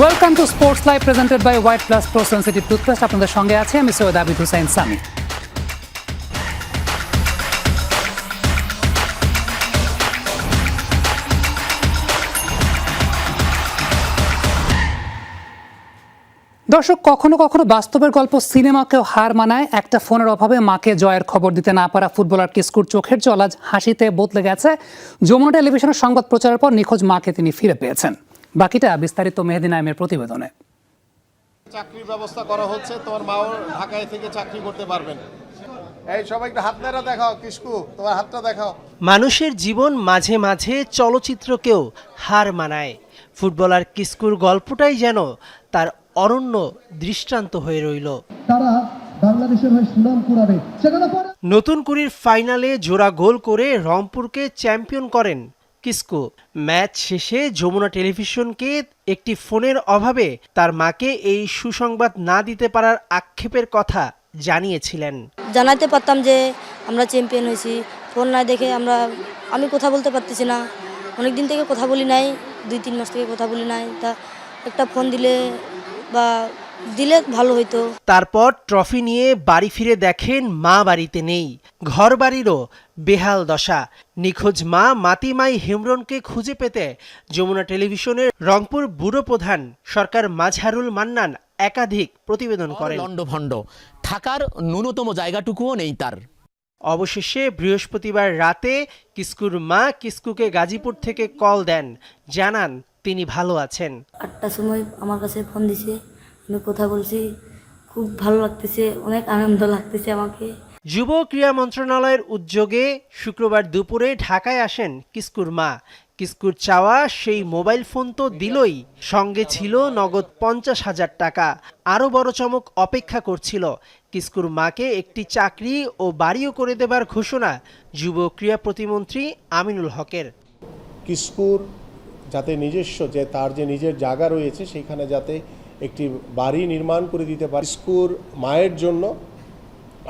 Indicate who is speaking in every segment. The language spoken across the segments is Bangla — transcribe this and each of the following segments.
Speaker 1: Welcome to sports live presented by white plus pro sensitive toothpaste. আপনাদের সঙ্গে আছে আমি সৈয়দ আবিদ হুসাইন সামি। দর্শক, কখনো কখনো বাস্তবের গল্প সিনেমাকেও হার মানায়। একটা ফোনের অভাবে মাকে জয়ের খবর দিতে না পারা ফুটবলার কিস্কুর চোখের জল আজ হাসিতে বদলে গেছে। যমুনা টেলিভিশনের সংবাদ প্রচারের পর নিখোঁজ মাকে তিনি ফিরে পেয়েছেন। বাকিটা বিস্তারিত মেহেদী নাইমের প্রতিবেদনে।
Speaker 2: চাকরির ব্যবস্থা করা হচ্ছে, তোমার মাও ঢাকায় থেকে চাকরি করতে পারবেন। এই সবাই একটু হাত নাড়া দেখাও, কিসকু তোমার হাতটা দেখাও।
Speaker 3: মানুষের জীবন মাঝে মাঝে চলচ্চিত্রকেও হার মানায়। ফুটবলার কিস্কুর গল্পটাই যেন তার অনন্য দৃষ্টান্ত হয়ে রইল।
Speaker 4: তারা বাংলাদেশের হয়ে সুনাম কুড়াবে।
Speaker 3: নতুন কুড়ির ফাইনালে জোড়া গোল করে রংপুরকে চ্যাম্পিয়ন করেন কিসকু। ম্যাচ শেষে যমুনা টেলিভিশনকে একটি ফোনের অভাবে তার মাকে এই সুসংবাদ না দিতে পারার আক্ষেপের কথা জানিয়েছিলেন।
Speaker 5: জানাতে পারতাম যে আমরা চ্যাম্পিয়ন হয়েছি, ফোন না দেখে আমি কথা বলতে পারতেছি না। অনেক দিন থেকে কথা বলি নাই, 2-3 মাস থেকে কথা বলি নাই। তা একটা ফোন দিলে ভালো হইতো।
Speaker 3: তারপর ট্রফি নিয়ে বাড়ি ফিরে দেখেন মা বাড়িতে নেই। ঘর বাড়িরও বেহাল দশা। নিখোঁজ মা মাতিমাই হেমরনকে খুঁজে পেতে যমুনা টেলিভিশনের রংপুর ব্যুরো প্রধান সরকার মাজহারুল মান্নান একাধিক প্রতিবেদন করেন।
Speaker 6: লন্ডভন্ড থাকার ন্যূনতম জায়গাটুকুও নেই তার।
Speaker 3: অবশেষে বৃহস্পতিবার রাতে কিস্কুর মা কিস্কুকে গাজীপুর থেকে কল দেন, জানান তিনি ভালো আছেন।
Speaker 5: 8টার সময় আমার কাছে ফোন দিছে, আমি কথা বলছি, খুব ভালো লাগতেছে, অনেক আনন্দ লাগতেছে আমাকে।
Speaker 3: যুব ক্রীড়া মন্ত্রণালয়ের উদ্যোগে শুক্রবার দুপুরে ঢাকায় আসেন কিস্কুর মা। কিস্কুর চাওয়া সেই মোবাইল ফোন তো দিলই, সঙ্গে ছিল নগদ 50,000 টাকা। আরও বড় চমক অপেক্ষা করছিল। কিস্কুর মাকে একটি চাকরি ও বাড়িও করে দেবার ঘোষণা যুব ক্রীড়া প্রতিমন্ত্রী আমিনুল হকের।
Speaker 2: কিস্কুর যাতে নিজস্ব তার যে নিজের জায়গা রয়েছে সেখানে যাতে একটি বাড়ি নির্মাণ করে দিতে পারে। কিস্কুর মায়ের জন্য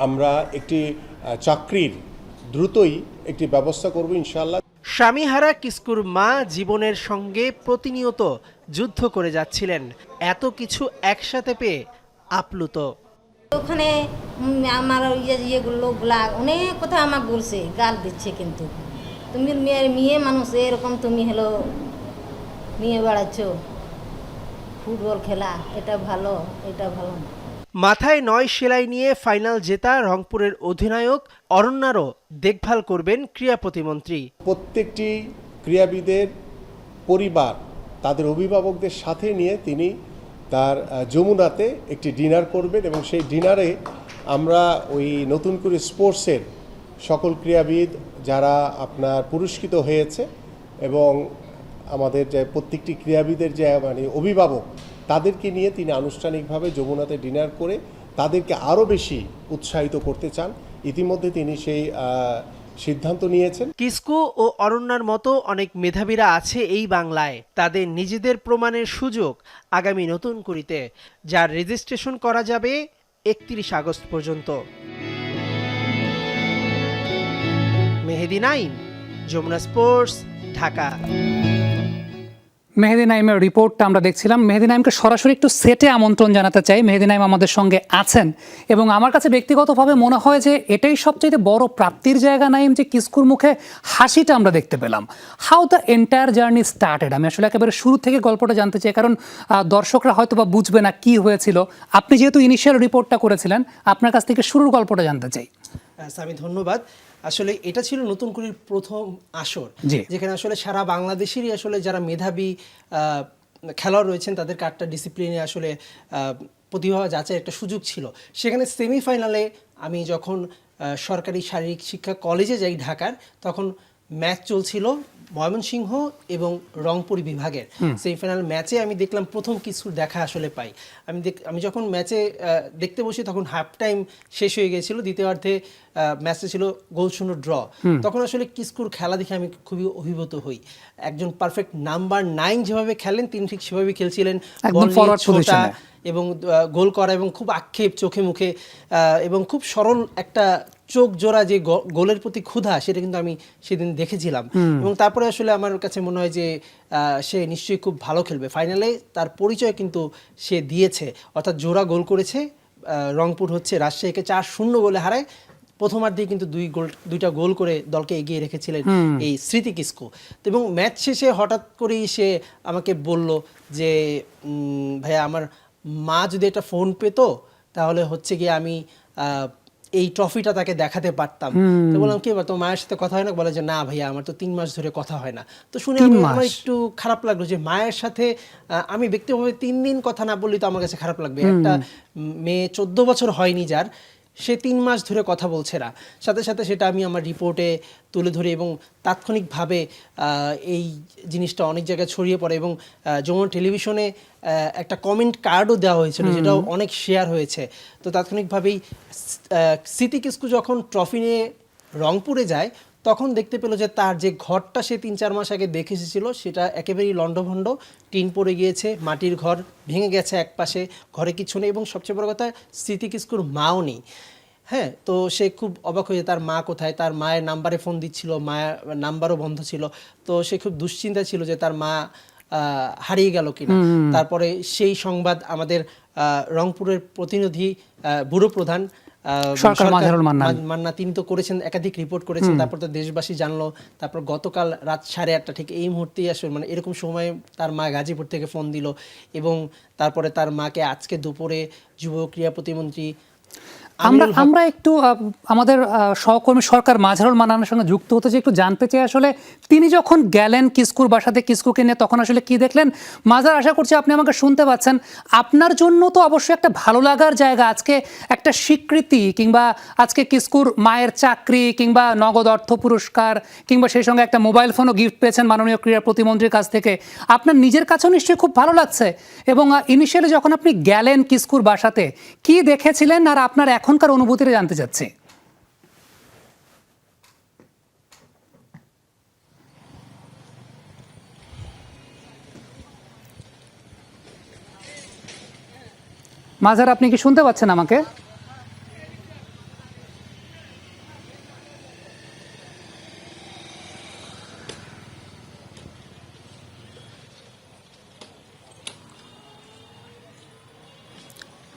Speaker 2: আমরা একটি চাকরির দ্রুতই একটি ব্যবস্থা করব ইনশাআল্লাহ।
Speaker 3: স্বামীহারা কিস্কুর মা জীবনের সঙ্গে প্রতিনিয়ত যুদ্ধ করে যাচ্ছিলেন। এত কিছু একসাথে পেয়ে আপ্লুত।
Speaker 7: ওখানে আমার লোকগুলা অনেক কথা আমাকে বলছে, গাল দিচ্ছে, কিন্তু তুমি মেয়ে মানুষ এরকম তুমি নিয়ে বেড়াচ্ছ ফুটবল খেলা, এটা ভালো এটা ভালো না।
Speaker 3: মাথায় 9 সেলাই নিয়ে ফাইনাল জেতা রংপুরের অধিনায়ক অরণ্যারও দেখভাল করবেন ক্রীড়া প্রতিমন্ত্রী।
Speaker 2: প্রত্যেকটি ক্রীড়াবিদের পরিবার তাদের অভিভাবকদের সাথে নিয়ে তিনি তার যমুনাতে একটি ডিনার করবেন এবং সেই ডিনারে আমরা ওই নতুন করে স্পোর্টসের সকল ক্রীড়াবিদ যারা আপনার পুরস্কৃত হয়েছে এবং আমাদের যে প্রত্যেকটি ক্রীড়াবিদের যে অভিভাবক তাদেরকে নিয়ে তিনি আনুষ্ঠানিকভাবে যমুনাতে ডিনার করে তাদেরকে আরও বেশি উৎসাহিত করতে চান। ইতিমধ্যে তিনি সেই সিদ্ধান্ত নিয়েছেন।
Speaker 3: কিসকু ও অরণ্যার মতো অনেক মেধাবীরা আছে এই বাংলায়। তাদের নিজেদের প্রমাণের সুযোগ আগামী নতুন কুড়িতে, যার রেজিস্ট্রেশন করা যাবে 31 আগস্ট পর্যন্ত। মেহেদী নাইম, যমুনা স্পোর্টস, ঢাকা।
Speaker 1: মেহেদী নাইমের রিপোর্টটা আমরা দেখছিলাম। মেহেদী নাইমকে সরাসরি একটু সেটে আমন্ত্রণ জানাতে চাই। মেহেদী নাইম আমাদের সঙ্গে আছেন এবং আমার কাছে ব্যক্তিগতভাবে মনে হয় যে এটাই সবচেয়ে বড় প্রাপ্তির জায়গা নাইম, যে কিস্কুর মুখে হাসিটা আমরা দেখতে পেলাম। How the entire journey started, আমি আসলে একেবারে শুরু থেকে গল্পটা জানতে চাই, কারণ দর্শকরা হয়তো বা বুঝবে না কি হয়েছিল। আপনি যেহেতু ইনিশিয়াল রিপোর্টটা করেছিলেন, আপনার কাছ থেকে শুরুর গল্পটা জানতে চাই।
Speaker 3: আমি ধন্যবাদ। আসলে এটা ছিল নতুন কুড়ির প্রথম আসর, যেখানে আসলে সারা বাংলাদেশেরই আসলে যারা মেধাবী খেলোয়াড় রয়েছেন তাদেরকে 8টা ডিসিপ্লিনে আসলে প্রতিভা যাচাইয়ের একটা সুযোগ ছিল। সেখানে সেমিফাইনালে আমি যখন সরকারি শারীরিক শিক্ষা কলেজে যাই ঢাকার, তখন ম্যাচ চলছিল ময়মনসিংহ এবং রংপুর বিভাগের সেমিফাইনাল ম্যাচে। আমি দেখলাম প্রথম কিস্কুর দেখা আসলে পাই। আমি যখন ম্যাচে দেখতে বসি তখন হাফ টাইম শেষ হয়ে গিয়েছিল, দ্বিতীয়ার্ধে ম্যাচটা ছিল গোলশূন্য ড্র। তখন আসলে কিস্কুর খেলা দেখে আমি খুবই অভিভূত হই। একজন পারফেক্ট নাম্বার 9 যেভাবে খেলেন তিনি ঠিক সেভাবেই খেলছিলেন, এবং গোল করা এবং খুব আক্ষেপ চোখে মুখে এবং খুব সরল একটা চোখ জোড়া যে গোলের প্রতি ক্ষুধা সেটা কিন্তু আমি সেদিন দেখেছিলাম এবং তারপরে আসলে আমার কাছে মনে হয় যে সে নিশ্চয়ই খুব ভালো খেলবে। ফাইনালে তার পরিচয় কিন্তু সে দিয়েছে, অর্থাৎ জোড়া গোল করেছে। রংপুর হচ্ছে রাজশাহীকে 4-0 গোলে হারায়। প্রথমার্ধে কিন্তু দুইটা গোল করে দলকে এগিয়ে রেখেছিলেন এই স্মৃতি কিসকো। এবং ম্যাচ শেষে হঠাৎ করেই সে আমাকে বলল যে ভাইয়া আমার মা যদি একটা ফোন পেতো তাহলে হচ্ছে গিয়ে আমি এই ট্রফিটা তাকে দেখাতে পারতাম। তো বললাম কি তো মায়ের সাথে কথা হয় না? বলে যে না ভাইয়া আমার তো 3 মাস ধরে কথা হয় না। তো শুনে আমার একটু খারাপ লাগলো যে মায়ের সাথে আমি ব্যক্তিগতভাবে 3 দিন কথা না বললে তো আমার কাছে খারাপ লাগবে। একটা মেয়ে 14 বছর হয়নি যার, সে 3 মাস ধরে কথা বলছে না। সাথে সাথে সেটা আমি আমার রিপোর্টে তুলে ধরি এবং তাৎক্ষণিকভাবে এই জিনিসটা অনেক জায়গায় ছড়িয়ে পড়ে এবং যমুনা টেলিভিশনে একটা কমেন্ট কার্ডও দেওয়া হয়েছিল, যেটাও অনেক শেয়ার হয়েছে। তো তাৎক্ষণিকভাবেই স্মৃতি কিসকু যখন ট্রফি নিয়ে রংপুরে যায় তখন দেখতে পেল যে তার যে ঘরটা সে 3-4 মাস আগে দেখে এসেছিল সেটা একেবারেই লণ্ডভণ্ড, টিন পড়ে গিয়েছে, মাটির ঘর ভেঙে গেছে এক পাশে, ঘরে কিছু নেই এবং সবচেয়ে বড় কথা স্মৃতি কিস্কুর মাও নেই। হ্যাঁ, তো সে খুব অবাক হয়ে তার মা কোথায়, তার মায়ের নাম্বারে ফোন দিচ্ছিল, মায়ের নাম্বারও বন্ধ ছিল। তো সে খুব দুশ্চিন্তা ছিল যে তার মা হারিয়ে গেল কিনা। তারপরে সেই সংবাদ আমাদের রংপুরের প্রতিনিধি ব্যুরো প্রধান
Speaker 1: সরকার
Speaker 3: মান্না তিনি তো করেছেন, একাধিক রিপোর্ট করেছেন, তারপর তো দেশবাসী জানলো। তারপর গতকাল রাত 8:30 ঠিক এই মুহূর্তেই আসলে মানে এরকম সময় তার মা গাজীপুর থেকে ফোন দিল এবং তারপরে তার মাকে আজকে দুপুরে যুব ক্রীড়া প্রতিমন্ত্রী
Speaker 1: আমরা একটু আমাদের সহকর্মী সরকার মাজহারুল মান্নানের সঙ্গে যুক্ত হতে যে একটু জানতে চাই আসলে তিনি যখন গেলেন কিস্কুর বাসাতে কিস্কুকে নিয়ে তখন আসলে কি দেখলেন। মাজার, আশা করছি আপনি আমাকে শুনতে পাচ্ছেন। আপনার জন্য তো অবশ্যই একটা ভালো লাগার জায়গা, আজকে একটা স্বীকৃতি কিংবা আজকে কিস্কুর মায়ের চাকরি কিংবা নগদ অর্থ পুরস্কার কিংবা সেই সঙ্গে একটা মোবাইল ফোনও গিফট পেয়েছেন মাননীয় ক্রীড়া প্রতিমন্ত্রীর কাছ থেকে, আপনার নিজের কাছেও নিশ্চয়ই খুব ভালো লাগছে। এবং ইনিশিয়ালি যখন আপনি গেলেন কিস্কুর বাসাতে কি দেখেছিলেন আর আপনার এখনকার অনুভূতিটা জানতে চাচ্ছি। মাজার, আপনি কি শুনতে পাচ্ছেন আমাকে?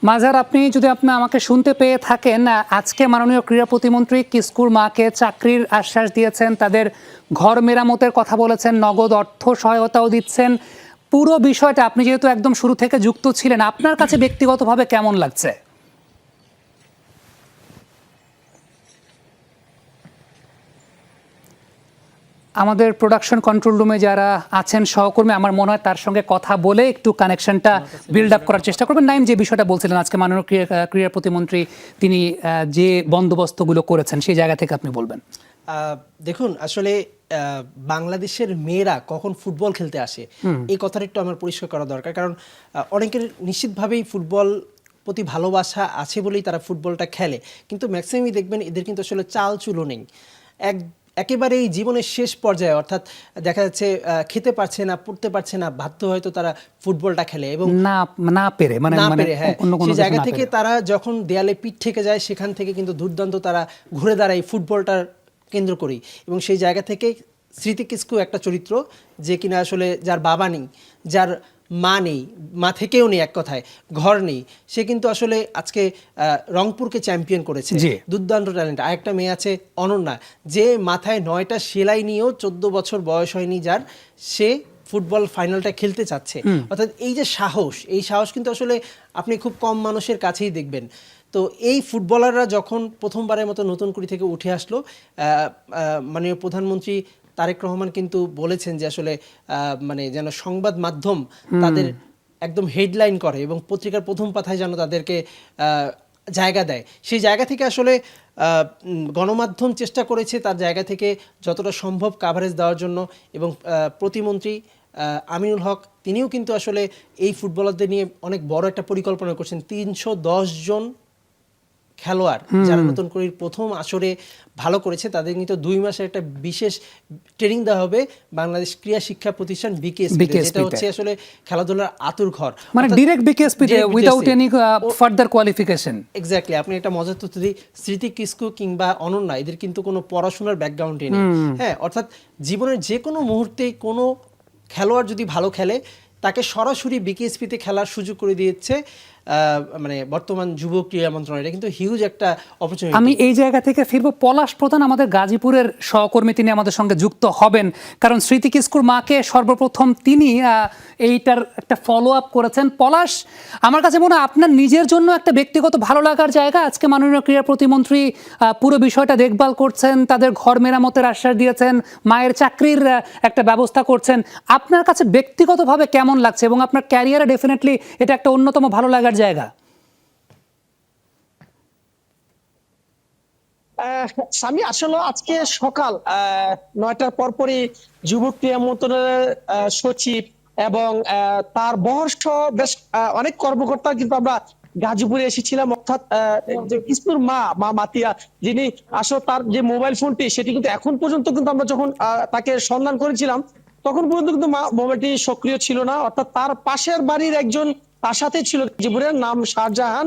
Speaker 1: মাজার, আপনি যদি আমাকে শুনতে পেয়ে থাকেন, আজকে মাননীয় ক্রীড়া প্রতিমন্ত্রী কিস্কুর মাকে চাকরির আশ্বাস দিয়েছেন, তাদের ঘর মেরামতের কথা বলেছেন, নগদ অর্থ সহায়তাও দিচ্ছেন। পুরো বিষয়টা আপনি যেহেতু একদম শুরু থেকে যুক্ত ছিলেন, আপনার কাছে ব্যক্তিগতভাবে কেমন লাগছে? আমাদের প্রোডাকশন কন্ট্রোল রুমে যারা আছেন সহকর্মী, আমার মনে হয় তার সঙ্গে কথা বলে একটু কানেকশনটা বিল্ড আপ করার চেষ্টা করবেন। নাইম, যে বিষয়টা বলছিলেন আজকে মাননীয় ক্রীড়া প্রতিমন্ত্রী তিনি যে বন্দোবস্তগুলো করেছেন সেই জায়গা থেকে আপনি বলবেন।
Speaker 3: দেখুন, আসলে বাংলাদেশের মেয়েরা কখন ফুটবল খেলতে আসে এই কথাটা একটু আমার পরিষ্কার করা দরকার। কারণ অনেকের নিশ্চিতভাবেই ফুটবল প্রতি ভালোবাসা আছে বলেই তারা ফুটবলটা খেলে, কিন্তু ম্যাক্সিমামই দেখবেন এদের কিন্তু আসলে চাল চুলো নেই। একেবারে এই জীবনের শেষ পর্যায়ে, অর্থাৎ দেখা যাচ্ছে খেতে পারছে না, পড়তে পারছে না, বাধ্য হয়তো তারা ফুটবলটা খেলে এবং
Speaker 1: না পেরে
Speaker 3: হ্যাঁ, সেই জায়গা থেকে তারা যখন দেয়ালে পিঠ ঠেকে যায় সেখান থেকে কিন্তু দুর্দান্ত তারা ঘুরে দাঁড়ায় ফুটবলটার কেন্দ্র করি। এবং সেই জায়গা থেকে স্মৃতি কিসকু একটা চরিত্র যে কিনা আসলে যার বাবা নেই, যার মা নেই, মা থেকেও নেই, এক কথায় ঘর নেই, সে কিন্তু আসলে আজকে রংপুরকে চ্যাম্পিয়ন করেছে। দুর্দান্ত ট্যালেন্ট। আরেকটা মেয়ে আছে অনন্যা, যে মাথায় 9টা সেলাই নিয়েও 14 বছর বয়স হয়নি যার, সে ফুটবল ফাইনালটা খেলতে চাচ্ছে। অর্থাৎ এই যে সাহস, এই সাহস কিন্তু আসলে আপনি খুব কম মানুষের কাছেই দেখবেন। তো এই ফুটবলাররা যখন প্রথমবারের মতো নতুন কুড়ি থেকে উঠে আসলো, মাননীয় প্রধানমন্ত্রী তারেক রহমান কিন্তু বলেছেন যে আসলে মানে যেন সংবাদ মাধ্যম তাদের একদম হেডলাইন করে এবং পত্রিকার প্রথম পাতায় যেন তাদেরকে জায়গা দেয়। সেই জায়গা থেকে আসলে গণমাধ্যম চেষ্টা করেছে তার জায়গা থেকে যতটা সম্ভব কাভারেজ দেওয়ার জন্য এবং প্রতিমন্ত্রী আমিনুল হক তিনিও কিন্তু আসলে এই ফুটবলারদের নিয়ে অনেক বড় একটা পরিকল্পনা করছেন। 310 জন খেলোয়াড় যারা নতুন করে প্রথম আসরে ভালো করেছে তাদের কিন্তু 2 মাসের একটা বিশেষ ট্রেনিং দেওয়া হবে বাংলাদেশ ক্রীড়া শিক্ষা প্রতিষ্ঠান বিকেএসপি, যেটা হচ্ছে আসলে খেলাধুলার আতুর ঘর,
Speaker 1: মানে direct BKSP without any further qualification.
Speaker 3: Exactly, আপনি একটা মজার তথ্য দিই, স্মৃতি কিস্কু কিংবা অনন্যা এদের কিন্তু কোনো পড়াশোনার ব্যাকগ্রাউন্ডই নেই। হ্যাঁ, অর্থাৎ জীবনের যে কোনো মুহূর্তে কোনো খেলোয়াড় যদি ভালো খেলে তাকে সরাসরি বিকেএসপিতে খেলার সুযোগ করে দিয়েছে মানে বর্তমান যুব ক্রীড়া মন্ত্রণালয়। এটা কিন্তু হিউজ একটা অপরচুনিটি।
Speaker 1: আমি এই জায়গা থেকে ফিরবো, পলাশ প্রধান আমাদের গাজীপুরের সহকর্মী, তিনি আমাদের সঙ্গে যুক্ত হবেন, কারণ স্মৃতি কিস্কুর মাকে সর্বপ্রথম তিনি এইটার একটা ফলো আপ করেছেন। পলাশ, আমার কাছে মনে হয় আপনার নিজের জন্য একটা ব্যক্তিগত ভালো লাগার জায়গা, আজকে মাননীয় ক্রীড়া প্রতিমন্ত্রী পুরো বিষয়টা দেখভাল করছেন, তাদের ঘর মেরামতের আশ্বাস দিয়েছেন, মায়ের চাকরির একটা ব্যবস্থা করছেন। আপনার কাছে ব্যক্তিগতভাবে কেমন লাগছে এবং আপনার ক্যারিয়ারে ডেফিনেটলি এটা একটা অন্যতম ভালো লাগার জায়গা?
Speaker 8: আমি আসলে আজকে সকাল 9টার পরপরই যুব ক্রীড়া মন্ত্রণালয়ের সচিব এবং তার বহর্ষ বেশ অনেক কর্মকর্তা কিন্তু আমরা গাজীপুরে এসেছিলাম। অর্থাৎ যে কিস্তুর মা মাতিয়া, যিনি আসলে তার যে মোবাইল ফোনটি সেটি কিন্তু এখন পর্যন্ত কিন্তু আমরা যখন তাকে সন্ধান করেছিলাম তখন পর্যন্ত কিন্তু মোবাইলটি সক্রিয় ছিল না। অর্থাৎ তার পাশের বাড়ির একজন তার সাথে ছিল, গাজীপুরের, নাম শাহজাহান,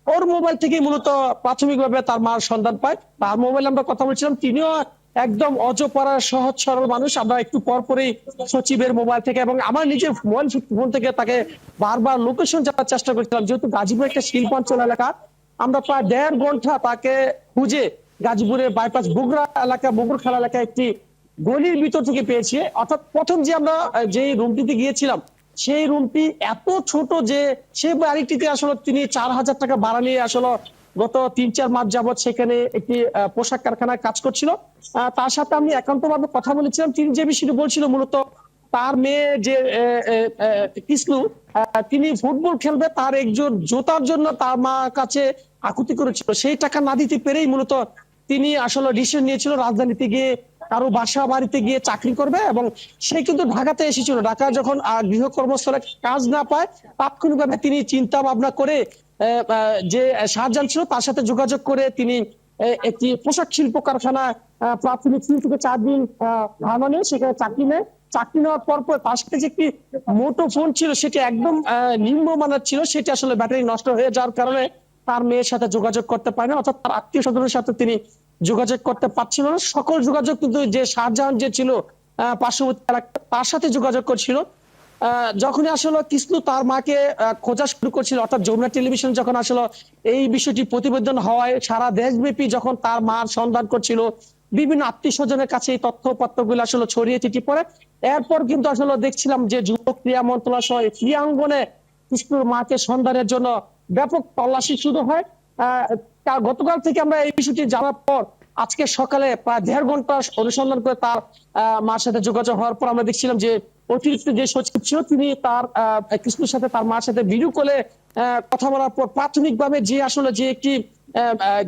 Speaker 8: ওর মোবাইল থেকে মূলত প্রাথমিকভাবে তার মার সন্ধান পায়। তার মোবাইলে আমরা কথা বলছিলাম, তিনিও একদম অজপাড়ার সহজ সরল মানুষ। আমরা একটু পরপরই সচিবের মোবাইল থেকে এবং আমার নিজের মোবাইল ফোন থেকে তাকে বারবার লোকেশন জানার চেষ্টা করছিলাম। যেহেতু গাজীপুর একটা শিল্পাঞ্চল এলাকা, আমরা প্রায় 1.5 ঘন্টা তাকে খুঁজে গাজীপুরের বাইপাস বগুড়া এলাকা, বগুড় খেলা এলাকা একটি গলির ভিতর থেকে পেয়েছি। অর্থাৎ প্রথম যে আমরা যে রুমটিতে গিয়েছিলাম সেই রুমটি এত ছোট যে সে বাড়িটিতে আসলে তিনি 4,000 টাকা ভাড়া নিয়ে আসলে গত 3-4 মাস যাবত সেখানে একটি পোশাক কারখানায় কাজ করছিল। তার সাথে আমি একান্তভাবে কথা বলেছিলাম। তিনি যে বিষয়টি বলছিল, মূলত তার মেয়ে যে কিসলু, তিনি ফুটবল খেলবে, তার একজন জোতার জন্য তার মা কাছে আকুতি করেছিল। সেই টাকা না দিতে পেরেই মূলত তিনি আসলে ডিসিশন নিয়েছিল রাজধানীতে গিয়ে কারো বাসা বাড়িতে গিয়ে চাকরি করবে এবং সে কিন্তু ঢাকাতে এসেছিল। ঢাকা যখন গৃহ কর্মস্থলে কাজ না পায়, তাৎক্ষণিকভাবে তিনি চিন্তা ভাবনা করে যে শাহজাহান ছিল তার সাথে যোগাযোগ করে তিনি একটি পোশাক শিল্প কারখানা প্রাথমিক 3 থেকে 4 দিন ভাড়া নিয়ে সেখানে চাকরি নেয়। চাকরি নেওয়ার পর তার সাথে যে একটি মোটো ফোন ছিল সেটি একদম নিম্নমানের ছিল, সেটি আসলে ব্যাটারি নষ্ট হয়ে যাওয়ার কারণে তার মেয়ের সাথে যোগাযোগ করতে পারে না, অর্থাৎ তার আত্মীয় স্বজনের সাথে তিনি যোগাযোগ করতে পারছিল না। সকল যোগাযোগ কিন্তু যে শাহজাহান যে ছিল পার্শ্ববর্তী এলাকা তার সাথে যোগাযোগ করছিল। যখনই আসলে কিসলু তার মাকে খোঁজা শুরু করছিল, অর্থাৎ যমুনা টেলিভিশন যখন আসলে এই বিষয়টি প্রতিবেদন হয়, সারা দেশব্যাপী যখন তার মার সন্ধান করছিল, বিভিন্ন আত্মীয় স্বজনের কাছে এই তথ্যপত্রগুলো আসলে ছড়িয়ে ছিটিয়ে পড়ে। এরপর কিন্তু আসলে দেখছিলাম যে যুব ক্রীড়া মন্ত্রণালয় সহ ক্রীড়াঙ্গনে কিসলুর মাকে সন্ধানের জন্য ব্যাপক তল্লাশি শুরু হয়। গতকাল থেকে আমরা এই বিষয়টি জানার পর আজকে সকালে প্রায় 1.5 ঘন্টা অনুসন্ধান করে তার মার সাথে যোগাযোগ হওয়ার পর আমরা দেখছিলাম যে অতিরিক্ত যে সচিব ছিল তিনি তার কৃষ্ণের সাথে তার মার সাথে ভিডিও কলে কথা বলার পর প্রাথমিকভাবে যে আসলে যে একটি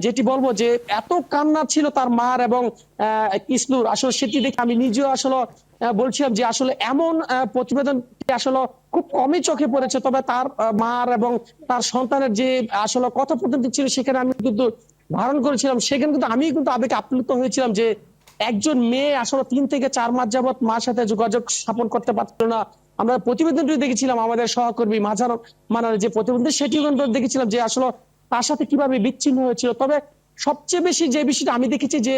Speaker 8: যেটি বলবো যে এত কান্না ছিল তার মার এবং কৃষ্ণুর, আসলে সেটি দেখে আমি নিজেও আসলে বলছিলাম যে আসলে এমন প্রতিবেদন আসলে খুব কমই চোখে পড়েছে। তবে তার মার এবং তার সন্তানের যে আসলে কথোপকথন ছিল সেখানে আমি কিন্তু ধারণ করেছিলাম, সেখানে কিন্তু আমি কিন্তু আবেগে আপ্লুত হয়েছিলাম যে একজন মেয়ে আসলে 3 থেকে 4 মাস যাবত মার সাথে যোগাযোগ স্থাপন করতে পারছিল না। আমরা প্রতিবেদনটি দেখেছিলাম, আমাদের সহকর্মী মাঝার মানার যে প্রতিবেদন সেটিও কিন্তু দেখেছিলাম যে আসলে তার সাথে কিভাবে বিচ্ছিন্ন হয়েছিল। তবে সবচেয়ে বেশি যে বিষয়টা আমি দেখেছি যে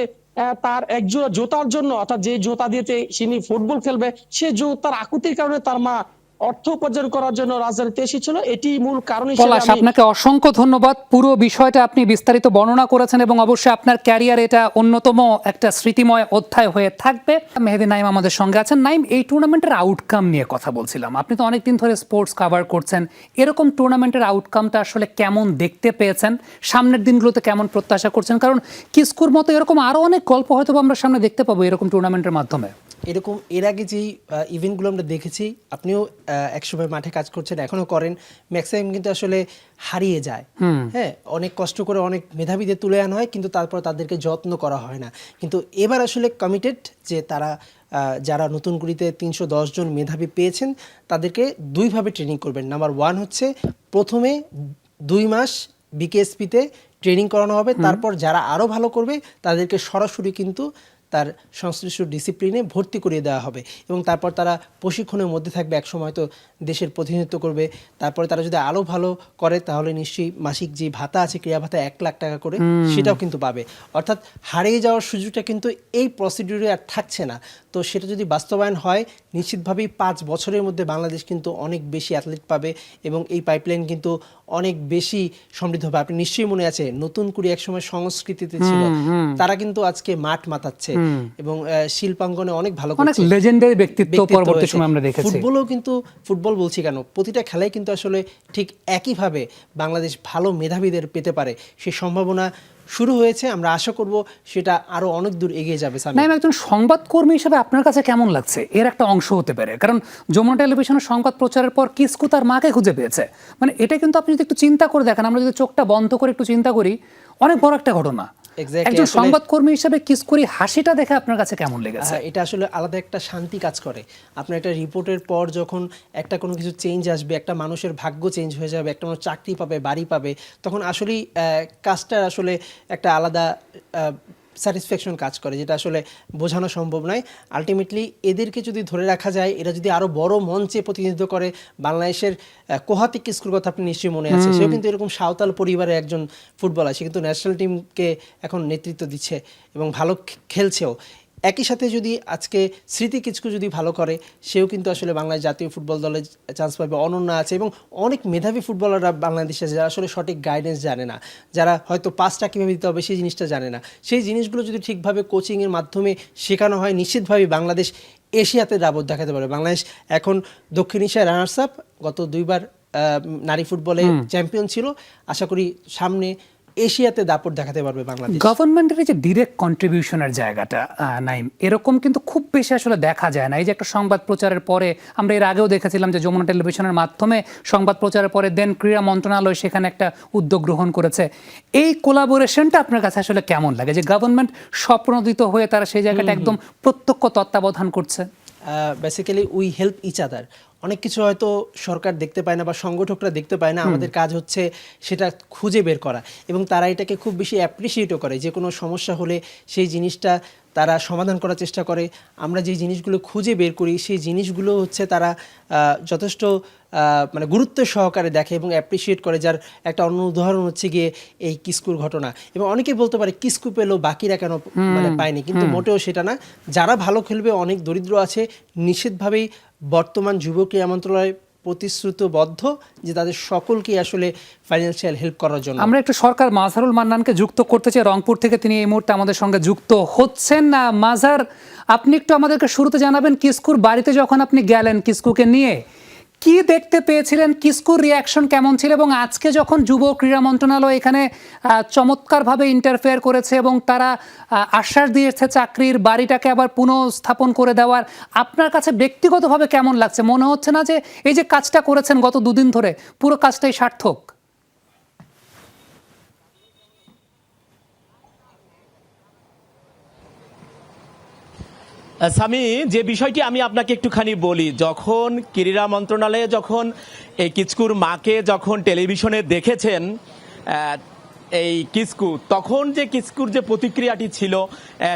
Speaker 8: তার একজোড়া জুতার জন্য, অর্থাৎ যে জুতা দিয়ে তিনি ফুটবল খেলবে, সে জুতার আকুতির কারণে তার মা অর্থ উপার্জন করার জন্য রাজধানীতে এসেছিল। এটি মূল কারণ হিসেবে
Speaker 1: পলাশ, আপনাকে অসংখ্য ধন্যবাদ। পুরো বিষয়টা আপনি বিস্তারিত বর্ণনা করেছেন এবং অবশ্যই আপনার ক্যারিয়ার এটা অন্যতম একটা স্মৃতিময় অধ্যায় হয়ে থাকবে। মেহেদী নাইম আমাদের সঙ্গে আছেন। নাইম, এই টুর্নামেন্টের আউটকাম নিয়ে কথা বলছিলাম। আপনি তো অনেকদিন ধরে স্পোর্টস কভার করছেন, এরকম টুর্নামেন্টের আউটকামটা আসলে কেমন দেখতে পেয়েছেন? সামনের দিনগুলোতে কেমন প্রত্যাশা করছেন? কারণ কিস্কুর মতো এরকম আরো অনেক গল্প হয়তো আমরা সামনে দেখতে পাবো এরকম টুর্নামেন্টের মাধ্যমে।
Speaker 3: এরকম এর আগে যেই ইভেন্টগুলো আমরা দেখেছি, আপনিও একসময় মাঠে কাজ করছেন, এখনো করেন, ম্যাক্সিমাম কিন্তু আসলে হারিয়ে যায়। হ্যাঁ, অনেক কষ্ট করে অনেক মেধাবীদের তুলে আনা হয় কিন্তু তারপর তাদেরকে যত্ন করা হয় না। কিন্তু এবার আসলে কমিটেড যে তারা যারা নতুন কুড়িতে 310 জন মেধাবী পেয়েছেন তাদেরকে 2 ভাবে ট্রেনিং করবেন। নাম্বার 1 হচ্ছে প্রথমে 2 মাস বিকেএসপিতে ট্রেনিং করানো হবে, তারপর যারা আরও ভালো করবে তাদেরকে সরাসরি কিন্তু তার সংশ্লিষ্ট ডিসিপ্লিনে ভর্তি করিয়ে দেওয়া হবে এবং তারপর তারা প্রশিক্ষণের মধ্যে থাকবে, এক সময় তো দেশের প্রতিনিধিত্ব করবে। তারপরে তারা যদি আরও ভালো করে তাহলে নিশ্চয়ই মাসিক যে ভাতা আছে, ক্রীড়া ভাতা 1 লাখ টাকা করে, সেটাও কিন্তু পাবে। অর্থাৎ হারিয়ে যাওয়ার সুযোগটা কিন্তু এই প্রসিডিউরে আর থাকছে না। তো সেটা যদি বাস্তবায়ন হয় নিশ্চিতভাবেই 5 বছরের মধ্যে বাংলাদেশ কিন্তু অনেক বেশি অ্যাথলিট পাবে এবং এই পাইপলাইন কিন্তু অনেক বেশি সমৃদ্ধ হবে। আপনি নিশ্চয়ই মনে আছে নতুন করে একসময় সংস্কৃতিতে ছিল, তারা কিন্তু আজকে মাঠ মাতাচ্ছে এবং শিল্পাঙ্গনে অনেক ভালো
Speaker 1: অনেক লেজেন্ডারি ব্যক্তিত্ব পরবর্তী সময় আমরা দেখেছি।
Speaker 3: ফুটবলও কিন্তু, ফুটবল বলছি কেন, প্রতিটা খেলায় কিন্তু আসলে ঠিক একইভাবে বাংলাদেশ ভালো মেধাবীদের পেতে পারে, সেই সম্ভাবনা শুরু হয়েছে। আমরা আশা করব সেটা আরো অনেক দূর এগিয়ে যাবে।
Speaker 1: নাইম, একজন সংবাদকর্মী হিসেবে আপনার কাছে কেমন লাগছে? এর একটা অংশ হতে পারে, কারণ যমুনা টেলিভিশনের সংবাদ প্রচারের পর কিসকু তার মাকে খুঁজে পেয়েছে। মানে এটা কিন্তু আপনি যদি একটু চিন্তা করে দেখেন, আমরা যদি চোখটা বন্ধ করে একটু চিন্তা করি, অনেক বড় একটা ঘটনা। একজন সংবাদকর্মী হিসেবে কিসকরি হাসিটা দেখে আপনার কাছে কেমন লেগেছে?
Speaker 3: এটা আসলে আলাদা একটা শান্তি কাজ করে। আপনার একটা রিপোর্টের পর যখন একটা কোনো কিছু চেঞ্জ আসবে, একটা মানুষের ভাগ্য চেঞ্জ হয়ে যাবে, একটা মানুষ চাকরি পাবে, বাড়ি পাবে, তখন আসলেই কাজটা আসলে একটা আলাদা স্যাটিসফ্যাকশন কাজ করে, যেটা আসলে বোঝানো সম্ভব নয়। আলটিমেটলি এদেরকে যদি ধরে রাখা যায়, এরা যদি আরও বড় মঞ্চে প্রতিনিধিত্ব করে, বাংলাদেশের কোহাতি কিস্কুর কথা আপনি নিশ্চয়ই মনে আছে, সেও কিন্তু এরকম সাঁওতাল পরিবারের একজন ফুটবলার, সে কিন্তু ন্যাশনাল টিমকে এখন নেতৃত্ব দিচ্ছে এবং ভালো খেলছেও। একই সাথে যদি আজকে স্মৃতি কিচকু যদি ভালো করে, সেও কিন্তু আসলে বাংলাদেশ জাতীয় ফুটবল দলে চান্স পাবে। অনন্যা আছে এবং অনেক মেধাবী ফুটবলাররা বাংলাদেশে, যারা আসলে সঠিক গাইডেন্স জানে না, যারা হয়তো পাসটা কীভাবে দিতে হবে সেই জিনিসটা জানে না, সেই জিনিসগুলো যদি ঠিকভাবে কোচিংয়ের মাধ্যমে শেখানো হয়, নিশ্চিতভাবেই বাংলাদেশ এশিয়াতে দাপট দেখাতে পারে। বাংলাদেশ এখন দক্ষিণ এশিয়ার রানার্স আপ, গত 2বার নারী ফুটবলে চ্যাম্পিয়ন ছিল। আশা করি সামনে এশিয়াতে দাপট দেখাতে পারবে বাংলাদেশ।
Speaker 1: গভর্নমেন্টের যে ডিরেক্ট কন্ট্রিবিউশনের জায়গাটা, নাইম, এরকম কিন্তু খুব বেশি আসলে দেখা যায় না। এই যে একটা সংবাদ প্রচারের পরে, আমরা এর আগেও দেখেছিলাম যে যমুনা টেলিভিশনের মাধ্যমে সংবাদ প্রচারের পরে দেন ক্রীড়া মন্ত্রণালয় সেখানে একটা উদ্যোগ গ্রহণ করেছে। এই কোলাবোরেশনটা আপনার কাছে আসলে কেমন লাগে, যে গভর্নমেন্ট স্বপ্নদিত হয়ে তারা সেই জায়গাটা একদম প্রত্যক্ষ তত্ত্বাবধান করছে?
Speaker 3: Basically we help each other. অনেক কিছু হয়তো সরকার দেখতে পায় না বা সংগঠকরা দেখতে পায় না, আমাদের কাজ হচ্ছে সেটা খুঁজে বের করা এবং তারা এটাকে খুব বেশি অ্যাপ্রিসিয়েটও করে। যে কোনো সমস্যা হলে সেই জিনিসটা তারা সমাধান করার চেষ্টা করে। আমরা যে জিনিসগুলো খুঁজে বের করি সেই জিনিসগুলো হচ্ছে তারা যথেষ্ট মানে গুরুত্ব সহকারে দেখে এবং অ্যাপ্রিসিয়েট করে। যার একটা অন্য উদাহরণ হচ্ছে গিয়ে এই কিস্কুর ঘটনা। এবং অনেকেই বলতে পারে কিস্কু পেলো বাকিরা কেন মানে পায়নি, কিন্তু মোটেও সেটা না। যারা ভালো খেলবে, অনেক দরিদ্র আছে, নিশ্চিতভাবেই বর্তমান যুব ক্রীড়া মন্ত্রণালয় প্রতিশ্রুতিবদ্ধ যে তাদের সকলকে আসলে ফাইন্যান্সিয়াল হেল্প করার জন্য।
Speaker 1: আমরা একটু সরকার মাজারুল মান্নানকে যুক্ত করতে চাই রংপুর থেকে, তিনি এই মুহূর্তে আমাদের সঙ্গে যুক্ত হচ্ছেন না। মাজার, আপনি একটু আমাদেরকে শুরুতে জানাবেন, কিস্কুর বাড়িতে যখন আপনি গেলেন কিস্কুকে নিয়ে, কি দেখতে পেয়েছিলেন, কিস্কুর রিয়াকশন কেমন ছিল, এবং আজকে যখন যুব ক্রীড়া মন্ত্রণালয় এখানে চমৎকারভাবে ইন্টারফেয়ার করেছে এবং তারা আশ্বাস দিয়েছে চাকরির বাড়িটাকে আবার পুনঃস্থাপন করে দেওয়ার, আপনার কাছে ব্যক্তিগতভাবে কেমন লাগছে? মনে হচ্ছে না যে এই যে কাজটা করেছেন গত 2 দিন ধরে, পুরো কাজটাই সার্থক?
Speaker 6: সামি, যে বিষয়টি আমি আপনাকে একটুখানি বলি, যখন ক্রীড়া মন্ত্রণালয়ে যখন এই কিস্কুর মাকে যখন টেলিভিশনে দেখেছেন এই কিস্কু, তখন যে কিস্কুর যে প্রতিক্রিয়াটি ছিল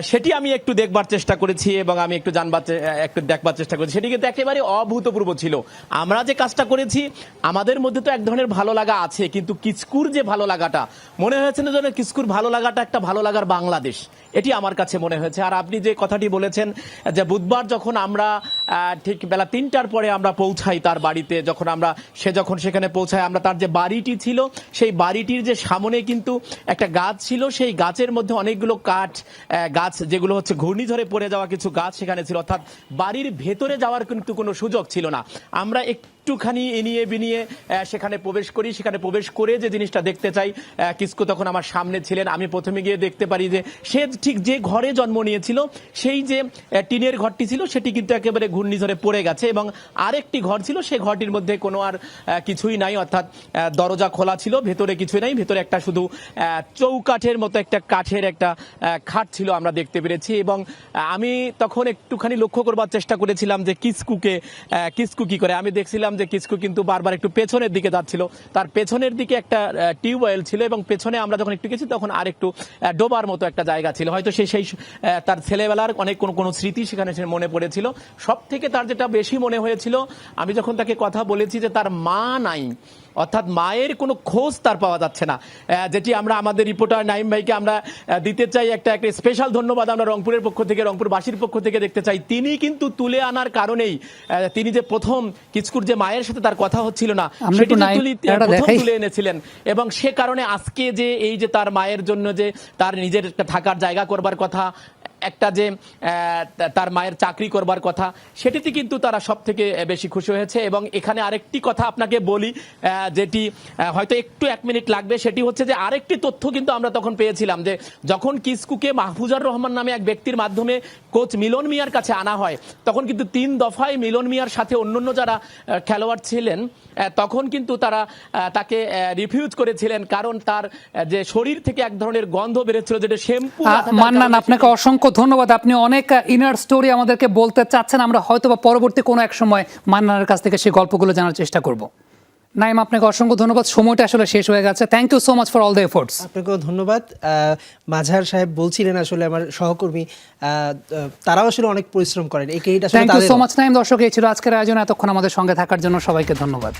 Speaker 6: সেটি আমি একটু দেখবার চেষ্টা করেছি এবং আমি একটু দেখবার চেষ্টা করেছি। সেটি কিন্তু একেবারে অভূতপূর্ব ছিল। আমরা যে কাজটা করেছি, আমাদের মধ্যে তো এক ধরনের ভালো লাগা আছে, কিন্তু কিস্কুর যে ভালো লাগাটা মনে হয়েছে না, যেন কিস্কুর ভালো লাগাটা একটা ভালো লাগার বাংলাদেশ, এটি আমার কাছে মনে হয়েছে। আর আপনি যে কথাটি বলেছেন যে বুধবার যখন আমরা ঠিক বেলা 3টার পরে আমরা পৌঁছাই তার বাড়িতে, যখন সেখানে পৌঁছাই, আমরা তার যে বাড়িটি ছিল সেই বাড়িটির যে সামনে কিন্তু একটা গাছ ছিল, সেই গাছের মধ্যে অনেকগুলো কাঠ গাছ, যেগুলো হচ্ছে ঘূর্ণিঝড়ে পড়ে যাওয়া কিছু গাছ সেখানে ছিল, অর্থাৎ বাড়ির ভেতরে যাওয়ার কিন্তু কোনো সুযোগ ছিল না। আমরা একটুখানি এনিয়ে বিনিয়ে সেখানে প্রবেশ করি। সেখানে প্রবেশ করে যে জিনিসটা দেখতে চাই, কিস্কু তখন আমার সামনে ছিলেন। আমি প্রথমে গিয়ে দেখতে পারি যে সে ঠিক যে ঘরে জন্ম নিয়েছিল, সেই যে টিনের ঘরটি ছিল সেটি কিন্তু একেবারে ঘূর্ণিঝড়ে পড়ে গেছে, এবং আরেকটি ঘর ছিল, সেই ঘরটির মধ্যে কোনো আর কিছুই নাই, অর্থাৎ দরজা খোলা ছিল, ভেতরে কিছুই নাই, ভেতরে একটা শুধু চৌকাঠের মতো একটা কাঠের একটা খাট ছিল আমরা দেখতে পেরেছি। এবং আমি তখন একটুখানি লক্ষ্য করবার চেষ্টা করেছিলাম যে কিস্কু কি করে। আমি দেখছিলাম যে কিসকু কিন্তু বারবার একটু পেছনের দিকে যাচ্ছিল, তার পেছনের দিকে একটা টিউবওয়েল ছিল এবং পেছনে আমরা যখন একটু গেছি তখন আর একটু ডোবার মতো একটা জায়গা ছিল, হয়তো সেই তার ছেলেবেলার অনেক কোনো স্মৃতি সেখানে সে মনে পড়েছিল। সব থেকে তার যেটা বেশি মনে হয়েছিল, আমি যখন তাকে কথা বলেছি যে তার মা নাই, অর্থাৎ মায়ের কোনো খোঁজ তার পাওয়া যাচ্ছে না, যেটি আমরা আমাদের রিপোর্টার নাইম ভাইকে আমরা দিতে চাই একটা স্পেশাল ধন্যবাদ আমরা রংপুরের পক্ষ থেকে, রংপুরবাসীর পক্ষ থেকে দেখতে চাই। তিনি কিন্তু তুলে আনার কারণেই তিনি যে প্রথম কিচকুর যে মায়ের সাথে তার কথা হচ্ছিল না সেটি প্রথম তুলে এনেছিলেন, এবং সে কারণে আজকে যে এই যে তার মায়ের জন্য যে তার নিজের থাকার জায়গা করবার কথা, একটা যে তার মায়ের চাকরি করবার কথা, সেটিতে কিন্তু তারা সব থেকে বেশি খুশি হয়েছে। এবং এখানে আরেকটি কথা আপনাকে বলি, যেটি হয়তো একটু 1 মিনিট লাগবে, সেটি হচ্ছে যে আরেকটি তথ্য কিন্তু আমরা তখন পেয়েছিলাম যে যখন কিচকুকে মাহফুজার রহমান নামে এক ব্যক্তির মাধ্যমে কোচ মিলন মিয়ার কাছে আনা হয়, তখন কিন্তু 3 দফায় মিলন মিয়ার সাথে অন্যান্য যারা খেলোয়াড় ছিলেন তখন কিন্তু তারা তাকে রিফিউজ করেছিলেন, কারণ তার যে শরীর থেকে এক ধরনের গন্ধ বেরোচ্ছিল, যেটা শ্যাম্পু।
Speaker 1: মান্নান, আপনাকে অসংখ্য ধন্যবাদ, আপনি অনেক ইনার স্টোরি আমাদেরকে বলতে চাচ্ছেন, আমরা হয়তো বা পরবর্তী কোনো এক সময় মান্নানের কাছ থেকে সেই গল্পগুলো জানার চেষ্টা করব। নাইম, আপনাকে অসংখ্য ধন্যবাদ, সময়টা আসলে শেষ হয়ে গেছে। Thank you so much for all the efforts.
Speaker 3: আপনাকেও ধন্যবাদ। মাঝার সাহেব বলছিলেন আসলে আমার সহকর্মী, তারাও আসলে অনেক পরিশ্রম করেন এই ক্রেডিট আসলে
Speaker 1: thank you so much Naim. দর্শক, এই ছিল আজকের আয়োজন, এতক্ষণ আমাদের সঙ্গে থাকার জন্য সবাইকে ধন্যবাদ।